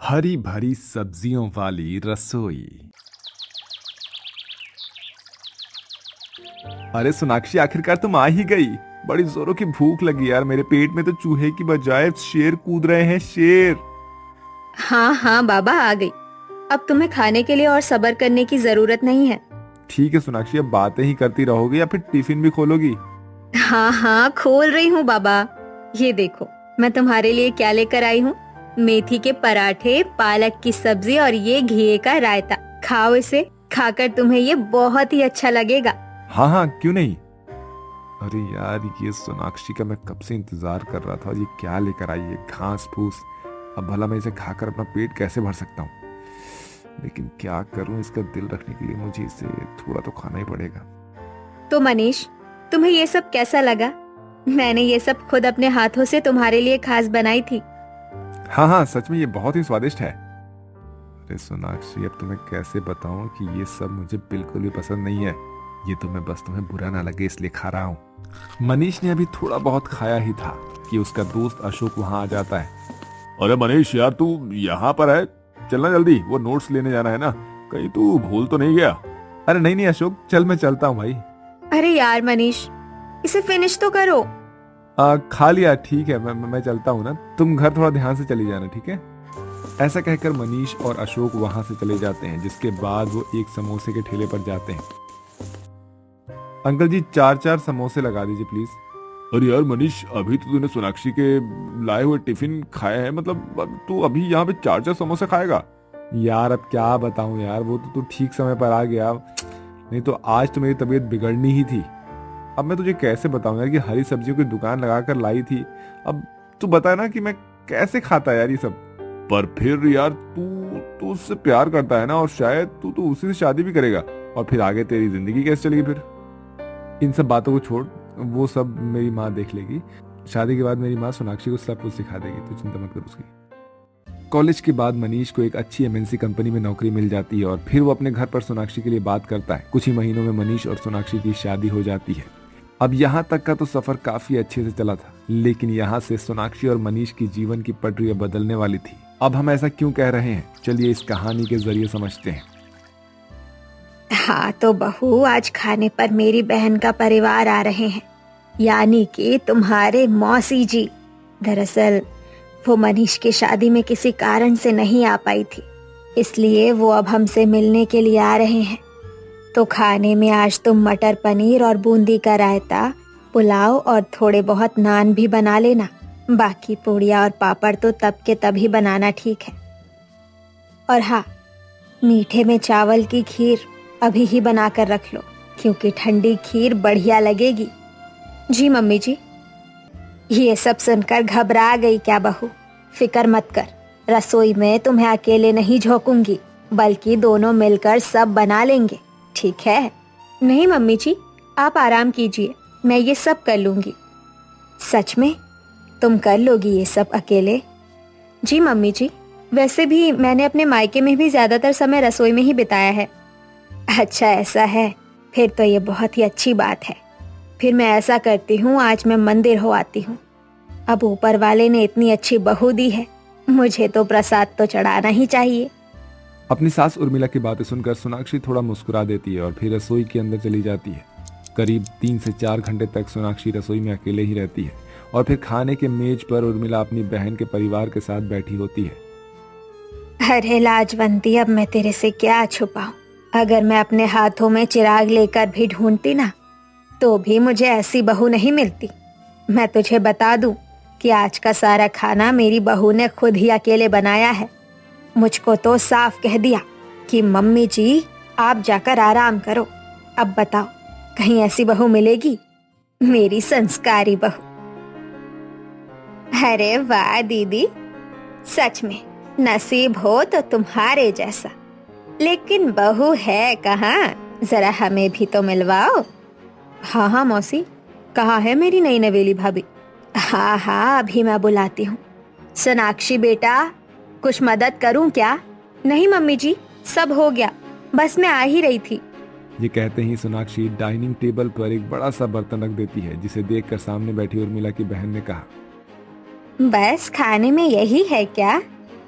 हरी भरी सब्जियों वाली रसोई। अरे सोनाक्षी, आखिरकार तुम आ ही गई। बड़ी जोरों की भूख लगी यार, मेरे पेट में तो चूहे की बजाय शेर कूद रहे हैं, शेर। हाँ हाँ बाबा, आ गई। अब तुम्हें खाने के लिए और सब्र करने की जरूरत नहीं है। ठीक है सोनाक्षी, अब बातें ही करती रहोगी या फिर टिफिन भी खोलोगी? हाँ हाँ, खोल रही हूँ बाबा। ये देखो, मैं तुम्हारे लिए क्या लेकर आई हूँ। मेथी के पराठे, पालक की सब्जी और ये घी का रायता। खाओ इसे, खाकर तुम्हें ये बहुत ही अच्छा लगेगा। हाँ हाँ, क्यों नहीं। अरे यार, ये सोनाक्षी का मैं कब से इंतजार कर रहा था। ये क्या लेकर आई है, घास फूस। अब भला मैं इसे खाकर अपना पेट कैसे भर सकता हूँ। लेकिन क्या करूं, इसका दिल रखने के लिए मुझे इसे थोड़ा तो खाना ही पड़ेगा। तो मनीष, तुम्हें ये सब कैसा लगा? मैंने ये सब खुद अपने हाथों से तुम्हारे लिए खास बनाई थी। हाँ हाँ, सच में ये बहुत ही स्वादिष्ट है। अरे सोनाक्षी, अब तुम्हें कैसे बताऊं कि ये सब मुझे बिल्कुल भी पसंद नहीं है। ये तो मैं बस तुम्हें बुरा ना लगे इसलिए खा रहा हूँ। मनीष ने अभी थोड़ा बहुत खाया ही था कि उसका दोस्त अशोक वहां आ जाता है। अरे मनीष यार, तू यहाँ पर है, चलना जल्दी, वो नोट्स लेने जाना है ना। कहीं तू भूल तो नहीं गया? अरे नहीं नहीं अशोक, चल मैं चलता हूँ भाई। अरे यार मनीष, इसे फिनिश तो करो। खा लिया, ठीक है, मैं चलता हूँ ना। तुम घर थोड़ा ध्यान से चली जाना, ठीक है। ऐसा कहकर मनीष और अशोक वहां से चले जाते हैं, जिसके बाद वो एक समोसे के ठेले पर जाते हैं। अंकल जी, 4-4 समोसे लगा दीजिए प्लीज। अरे यार मनीष, अभी तो तूने सोनाक्षी के लाए हुए टिफिन खाया है, मतलब तू अभी यहाँ पे 4-4 समोसे खाएगा? यार अब क्या बताऊं यार, वो तो तू ठीक समय पर आ गया, नहीं तो आज तो मेरी तबीयत बिगड़नी ही थी। अब मैं तुझे कैसे बताऊं यार कि हरी सब्जियों की दुकान लगाकर लाई थी। अब तू बता ना कि मैं कैसे खाता यार ये सब। पर फिर यार, तू तू उससे प्यार करता है ना, और शायद तू तो उसी से शादी भी करेगा, और फिर आगे तेरी जिंदगी कैसे चलेगी फिर। इन सब बातों को छोड़, वो सब मेरी माँ देख लेगी। शादी के बाद मेरी माँ सोनाक्षी को सब कुछ सिखा देगी, तू चिंता मत कर उसकी। कॉलेज के बाद मनीष को एक अच्छी एमएनसी कंपनी में नौकरी मिल जाती है, और फिर वो अपने घर पर सोनाक्षी के लिए बात करता है। कुछ ही महीनों में मनीष और सोनाक्षी की शादी हो जाती है। अब यहाँ तक का तो सफर काफी अच्छे से चला था, लेकिन यहाँ से सोनाक्षी और मनीष की जीवन की पटरियां बदलने वाली थी। अब हम ऐसा क्यों कह रहे हैं, चलिए इस कहानी के जरिए समझते हैं। हाँ तो बहू, आज खाने पर मेरी बहन का परिवार आ रहे हैं, यानी कि तुम्हारे मौसी जी। दरअसल वो मनीष की शादी में किसी कारण से नहीं आ पाई थी, इसलिए वो अब हमसे मिलने के लिए आ रहे हैं। तो खाने में आज तुम मटर पनीर और बूंदी का रायता, पुलाव और थोड़े बहुत नान भी बना लेना। बाकी पूड़िया और पापड़ तो तब के तभी बनाना, ठीक है। और हाँ, मीठे में चावल की खीर अभी ही बनाकर रख लो, क्योंकि ठंडी खीर बढ़िया लगेगी। जी मम्मी जी। ये सब सुनकर घबरा गई क्या बहू? फिक्र मत कर, रसोई में तुम्हें अकेले नहीं झोंकूंगी, बल्कि दोनों मिलकर सब बना लेंगे, ठीक है? नहीं मम्मी जी, आप आराम कीजिए, मैं ये सब कर लूंगी। सच में? तुम कर लोगी ये सब अकेले? जी मम्मी जी, वैसे भी मैंने अपने मायके में भी ज्यादातर समय रसोई में ही बिताया है। अच्छा ऐसा है, फिर तो ये बहुत ही अच्छी बात है। फिर मैं ऐसा करती हूँ, आज मैं मंदिर हो आती हूँ। अब ऊपर वाले ने इतनी अच्छी बहू दी है, मुझे तो प्रसाद तो चढ़ाना ही चाहिए। अपनी सास उर्मिला की बातें सुनकर सोनाक्षी थोड़ा मुस्कुरा देती है और फिर रसोई के अंदर चली जाती है। करीब 3 से 4 घंटे तक सोनाक्षी रसोई में अकेले ही रहती है, और फिर खाने के मेज पर उर्मिला अपनी बहन के परिवार के साथ बैठी होती है। अरे लाजवंती, अब मैं तेरे से क्या छुपाऊं? अगर मैं अपने हाथों में चिराग लेकर भी ढूंढती ना, तो भी मुझे ऐसी बहू नहीं मिलती। मैं तुझे बता दूं कि आज का सारा खाना मेरी बहू ने खुद ही अकेले बनाया है। मुझको तो साफ कह दिया कि मम्मी जी, आप जाकर आराम करो। अब बताओ, कहीं ऐसी बहू मिलेगी? मेरी संस्कारी बहू। अरे वाह दीदी, सच में नसीब हो तो तुम्हारे जैसा। लेकिन बहू है कहाँ? जरा हमें भी तो मिलवाओ। हाँ हाँ मौसी, कहाँ है मेरी नई नवेली भाभी? हाँ हाँ, अभी मैं बुलाती हूँ। सोनाक्षी बेटा, कुछ मदद करूँ क्या? नहीं मम्मी जी, सब हो गया, बस मैं आ ही रही थी। ये कहते ही सोनाक्षी डाइनिंग टेबल पर एक बड़ा सा बर्तन रख देती है, जिसे देखकर सामने बैठी उर्मिला की बहन ने कहा, बस खाने में यही है क्या?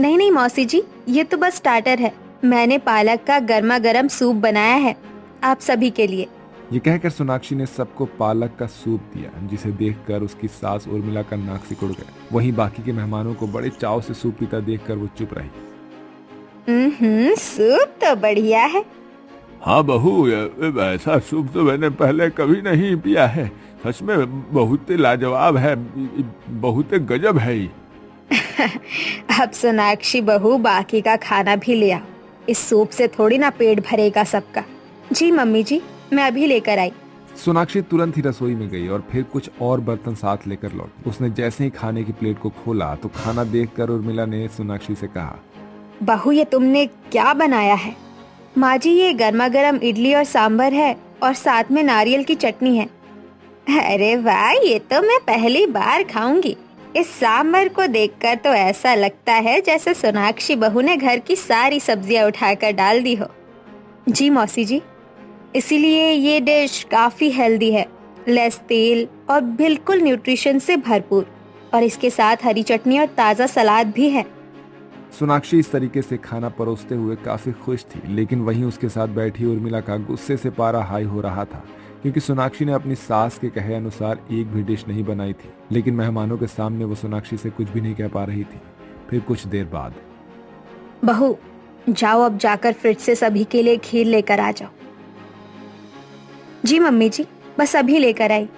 नहीं नहीं मौसी जी, ये तो बस स्टार्टर है। मैंने पालक का गर्मा गर्म सूप बनाया है आप सभी के लिए। ये कहकर सोनाक्षी ने सबको पालक का सूप दिया, जिसे देखकर उसकी सास उर्मिला का नाक सिकुड़ गया। वहीं बाकी के मेहमानों को बड़े चाव से सूप पीता देखकर वो चुप रही। सूप तो बढ़िया है। हाँ बहू, ऐसा सूप तो मैंने पहले कभी नहीं पिया है। सच में बहुत लाजवाब है, बहुत गजब है ये। अब सोनाक्षी बहू बाकी का खाना भी ले आओ। इस सूप से थोड़ी ना पेट भरेगा सबका। जी मम्मी जी, मैं अभी लेकर आई। सोनाक्षी तुरंत ही रसोई में गई और फिर कुछ और बर्तन साथ लेकर लौटी। उसने जैसे ही खाने की प्लेट को खोला तो खाना देखकर उर्मिला ने सोनाक्षी से कहा, बहू ये तुमने क्या बनाया है? माँ जी, ये गर्मा गर्म इडली और सांभर है और साथ में नारियल की चटनी है। अरे वाह, ये तो मैं पहली बार खाऊंगी। इस सांभर को देखकर तो ऐसा लगता है जैसे सोनाक्षी बहू ने घर की सारी सब्जियां उठाकर डाल दी हो। जी मौसी जी, इसीलिए ये डिश काफी हेल्दी है, लेस तेल और बिल्कुल न्यूट्रिशन से भरपूर, और इसके साथ हरी चटनी और ताज़ा सलाद भी है। सोनाक्षी इस तरीके से खाना परोसते हुए काफी खुश थी, लेकिन वहीं उसके साथ बैठी उर्मिला का गुस्से से पारा हाई हो रहा था, क्योंकि सोनाक्षी ने अपनी सास के कहे अनुसार एक भी डिश नहीं बनाई थी। लेकिन मेहमानों के सामने वो सोनाक्षी से कुछ भी नहीं कह पा रही थी। फिर कुछ देर बाद, बहू जाओ, अब जाकर फ्रिज से सभी के लिए खीर लेकर आ जाओ। जी मम्मी जी, बस अभी लेकर आई।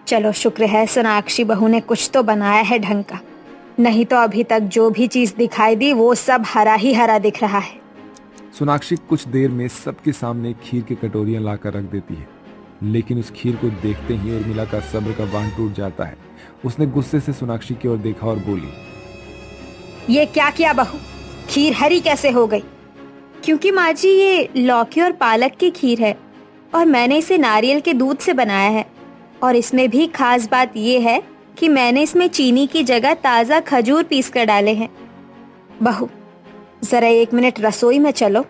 चलो शुक्र है सोनाक्षी बहू ने कुछ तो बनाया है ढंग का, नहीं तो अभी तक जो भी चीज दिखाई दी वो सब हरा ही हरा दिख रहा है। सोनाक्षी कुछ देर में सबके सामने खीर की कटोरियां लाकर रख देती है, लेकिन उस खीर को देखते ही उर्मिला का सब्र का बांध टूट जाता है। उसने गुस्से से सोनाक्षी की ओर देखा और बोली, ये क्या किया बहू? खीर हरी कैसे हो गई? क्योंकि माँ जी ये लौकी और पालक की खीर है और मैंने इसे नारियल के दूध से बनाया है, और इसमें भी खास बात ये है कि मैंने इसमें चीनी की जगह ताज़ा खजूर पीस कर डाले हैं। बहू जरा 1 मिनट रसोई में चलो,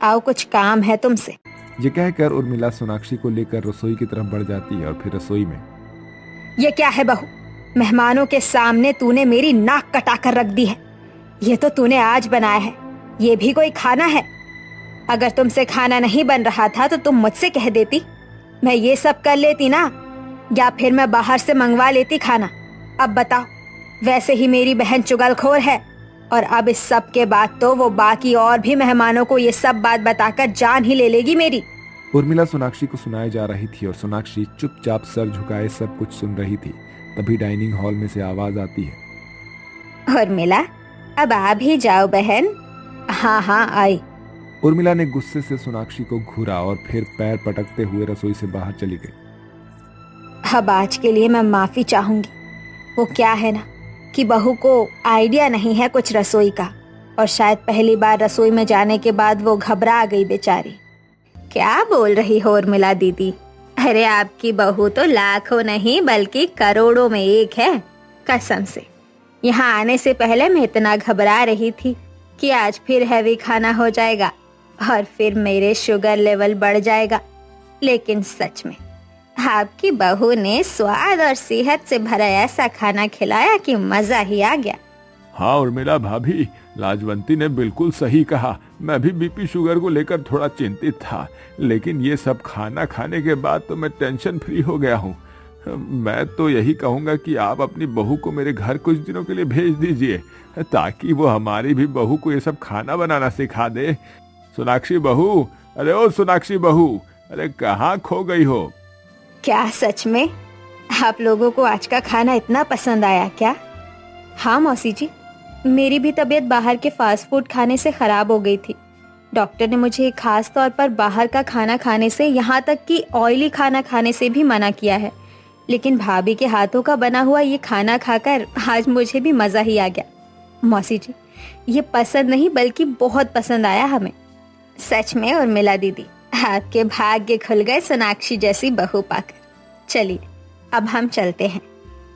आओ कुछ काम है तुमसे। ये कहकर उर्मिला सोनाक्षी को लेकर रसोई की तरफ बढ़ जाती है और फिर रसोई में, ये क्या है बहू? मेहमानों के सामने तूने मेरी नाक कटाकर रख दी है। ये तो तूने आज बनाया है, ये भी कोई खाना है? अगर तुमसे खाना नहीं बन रहा था तो तुम मुझसे कह देती, मैं ये सब कर लेती ना, या फिर मैं बाहर से मंगवा लेती खाना। अब बताओ, वैसे ही मेरी बहन चुगलखोर है, और अब इस सब के बाद तो वो बाकी और भी मेहमानों को ये सब बात बताकर जान ही ले लेगी मेरी। उर्मिला सोनाक्षी को सुनाई जा रही थी और सोनाक्षी चुपचाप सर झुकाए सब कुछ सुन रही थी। तभी डाइनिंग हॉल में से आवाज आती है, उर्मिला अब आ भी जाओ बहन। हाँ हाँ आई। उर्मिला ने गुस्से से सोनाक्षी को घूरा और फिर पैर पटकते हुए रसोई से बाहर चली गई। अब आज के लिए मैं माफी चाहूंगी। वो क्या है ना कि बहू को आइडिया नहीं है कुछ रसोई का, और शायद पहली बार रसोई में जाने के बाद वो घबरा गई बेचारी। क्या बोल रही हो उर्मिला दीदी? अरे आपकी बहू तो लाखों नहीं बल्कि करोड़ों में एक है, कसम से। यहाँ आने से पहले मैं इतना घबरा रही थी कि आज फिर हैवी खाना हो जाएगा और फिर मेरे शुगर लेवल बढ़ जाएगा, लेकिन सच में आपकी बहू ने स्वाद और सेहत से भरा ऐसा खाना खिलाया कि मजा ही आ गया। हाँ उर्मिला भाभी, लाजवंती ने बिल्कुल सही कहा। मैं भी बीपी शुगर को लेकर थोड़ा चिंतित था, लेकिन ये सब खाना खाने के बाद तो मैं टेंशन फ्री हो गया हूँ। मैं तो यही कहूँगा कि आप अपनी बहू को मेरे घर कुछ दिनों के लिए भेज दीजिए, ताकि वो हमारी भी बहू को ये सब खाना बनाना सिखा दे। सोनाक्षी बहू, अरे ओ सोनाक्षी बहू, अरे कहाँ खो गई हो? क्या सच में आप लोगों को आज का खाना इतना पसंद आया क्या? हाँ मौसी जी, मेरी भी तबीयत बाहर के फास्ट फूड खाने से खराब हो गई थी। डॉक्टर ने मुझे खास तौर पर बाहर का खाना खाने से, यहाँ तक कि ऑयली खाना खाने से भी मना किया है, लेकिन भाभी के हाथों का बना हुआ ये खाना खाकर आज मुझे भी मजा ही आ गया। मौसी जी, ये पसंद नहीं बल्कि बहुत पसंद आया हमें। सच में उर्मिला दीदी, आपके भाग्य खुल गए सोनाक्षी जैसी बहू पाकर। चलिए अब हम चलते हैं।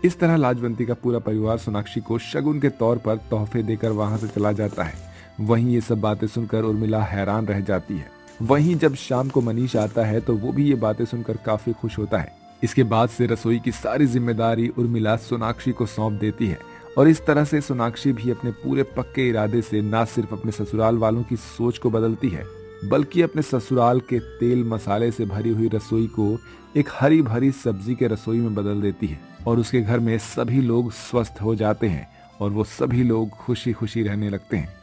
इस तरह लाजवंती का पूरा परिवार सोनाक्षी को शगुन के तौर पर तोहफे देकर वहां से चला जाता है। वहीं ये सब बातें सुनकर उर्मिला हैरान रह जाती है। वहीं जब शाम को मनीष आता है तो वो भी ये बातें सुनकर काफी खुश होता है। इसके बाद से रसोई की सारी जिम्मेदारी उर्मिला सोनाक्षी को सौंप देती है और इस तरह से सोनाक्षी भी अपने पूरे पक्के इरादे से ना सिर्फ अपने ससुराल वालों की सोच को बदलती है, बल्कि अपने ससुराल के तेल मसाले से भरी हुई रसोई को एक हरी भरी सब्जी के रसोई में बदल देती है। और उसके घर में सभी लोग स्वस्थ हो जाते हैं और वो सभी लोग खुशी खुशी रहने लगते हैं।